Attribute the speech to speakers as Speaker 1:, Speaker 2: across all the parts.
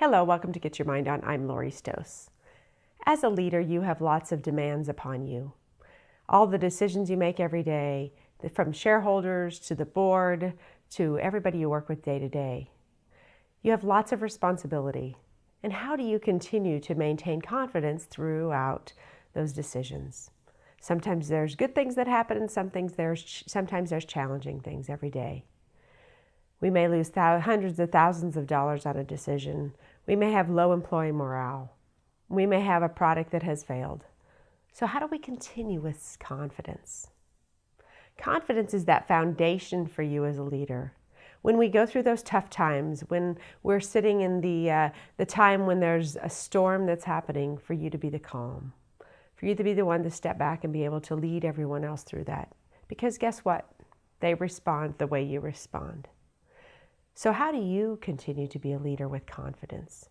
Speaker 1: Hello, welcome to Get Your Mind On. I'm Lori Stoss. As a leader, you have lots of demands upon you. All the decisions you make every day, from shareholders to the board to everybody you work with day to day. You have lots of responsibility. And how do you continue to maintain confidence throughout those decisions? Sometimes there's good things that happen, and sometimes there's challenging things every day. We may lose hundreds of thousands of dollars on a decision. We may have low employee morale. We may have a product that has failed. So how do we continue with confidence? Confidence is that foundation for you as a leader. When we go through those tough times, when we're sitting in the time when there's a storm that's happening, for you to be the calm, for you to be the one to step back and be able to lead everyone else through that. Because guess what? They respond the way you respond. So how do you continue to be a leader with confidence?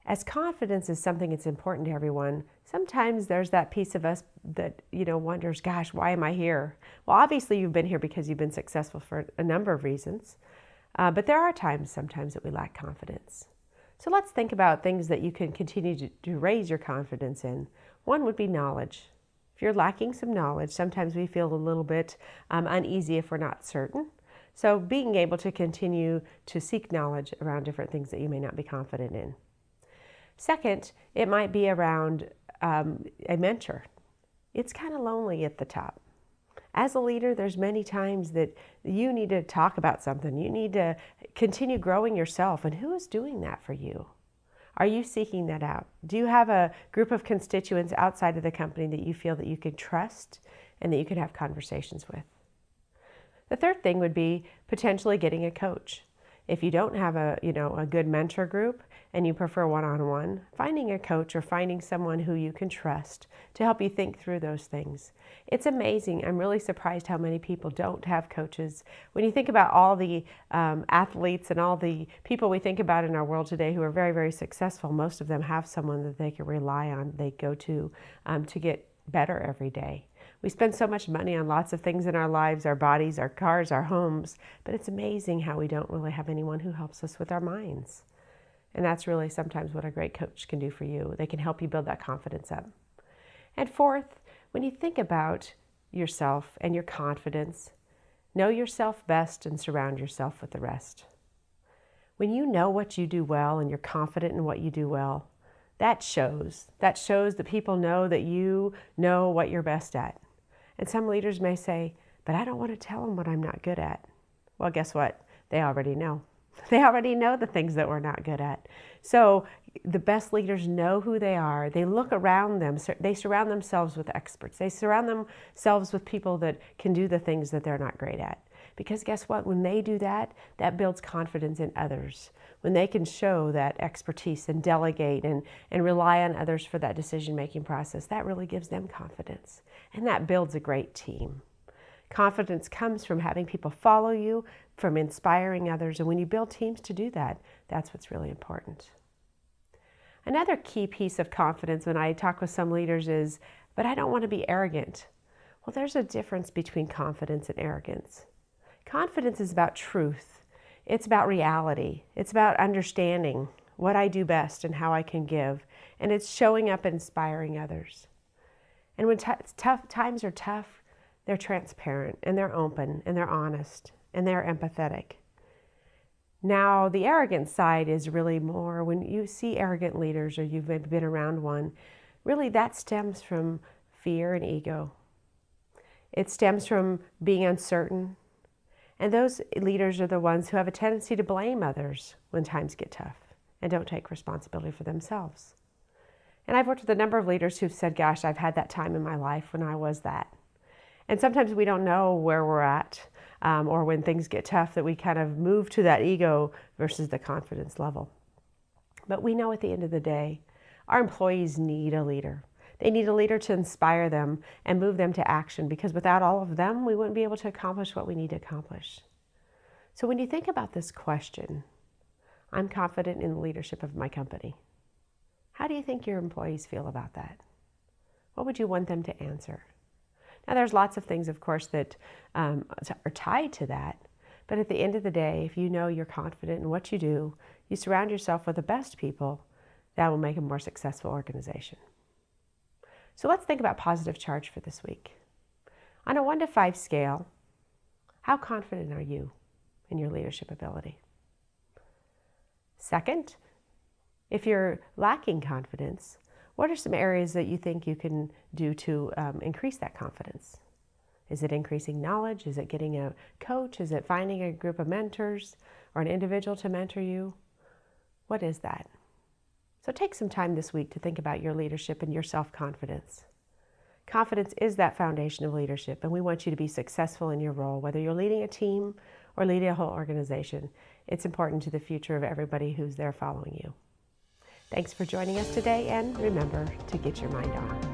Speaker 1: As confidence is something that's important to everyone, sometimes there's that piece of us that, wonders, gosh, why am I here? Well, obviously you've been here because you've been successful for a number of reasons. But there are sometimes that we lack confidence. So let's think about things that you can continue to raise your confidence in. One would be knowledge. If you're lacking some knowledge, sometimes we feel a little bit uneasy if we're not certain. So being able to continue to seek knowledge around different things that you may not be confident in. Second, it might be around a mentor. It's kind of lonely at the top. As a leader, there's many times that you need to talk about something. You need to continue growing yourself. And who is doing that for you? Are you seeking that out? Do you have a group of constituents outside of the company that you feel that you can trust and that you can have conversations with? The third thing would be potentially getting a coach. If you don't have a good mentor group and you prefer one-on-one, finding a coach or finding someone who you can trust to help you think through those things. It's amazing. I'm really surprised how many people don't have coaches. When you think about all the athletes and all the people we think about in our world today who are very, very successful, most of them have someone that they can rely on, they go to get better every day. We spend so much money on lots of things in our lives, our bodies, our cars, our homes, but it's amazing how we don't really have anyone who helps us with our minds. And that's really sometimes what a great coach can do for you. They can help you build that confidence up. And fourth, when you think about yourself and your confidence, know yourself best and surround yourself with the rest. When you know what you do well and you're confident in what you do well, that shows. That shows that people know that you know what you're best at. And some leaders may say, but I don't want to tell them what I'm not good at. Well, guess what? They already know. They already know the things that we're not good at. So the best leaders know who they are. They look around them. They surround themselves with experts. They surround themselves with people that can do the things that they're not great at. Because guess what? When they do that, that builds confidence in others. When they can show that expertise and delegate and rely on others for that decision-making process, that really gives them confidence. And that builds a great team. Confidence comes from having people follow you, from inspiring others. And when you build teams to do that, that's what's really important. Another key piece of confidence when I talk with some leaders is, but I don't want to be arrogant. Well, there's a difference between confidence and arrogance. Confidence is about truth. It's about reality. It's about understanding what I do best and how I can give. And it's showing up and inspiring others. And when times are tough, they're transparent and they're open and they're honest and they're empathetic. Now, the arrogant side is really more when you see arrogant leaders or you've maybe been around one, really that stems from fear and ego. It stems from being uncertain. And those leaders are the ones who have a tendency to blame others when times get tough and don't take responsibility for themselves. And I've worked with a number of leaders who've said, gosh, I've had that time in my life when I was that. And sometimes we don't know where we're at or when things get tough that we kind of move to that ego versus the confidence level. But we know at the end of the day, our employees need a leader. They need a leader to inspire them and move them to action, because without all of them, we wouldn't be able to accomplish what we need to accomplish. So when you think about this question, I'm confident in the leadership of my company. How do you think your employees feel about that? What would you want them to answer? Now, there's lots of things, of course, that are tied to that. But at the end of the day, if you know you're confident in what you do, you surround yourself with the best people, that will make a more successful organization. So let's think about positive charge for this week. On a 1 to 5 scale, how confident are you in your leadership ability? Second, if you're lacking confidence, what are some areas that you think you can do to increase that confidence? Is it increasing knowledge? Is it getting a coach? Is it finding a group of mentors or an individual to mentor you? What is that? So take some time this week to think about your leadership and your self-confidence. Confidence is that foundation of leadership, and we want you to be successful in your role, whether you're leading a team or leading a whole organization. It's important to the future of everybody who's there following you. Thanks for joining us today, and remember to get your mind on.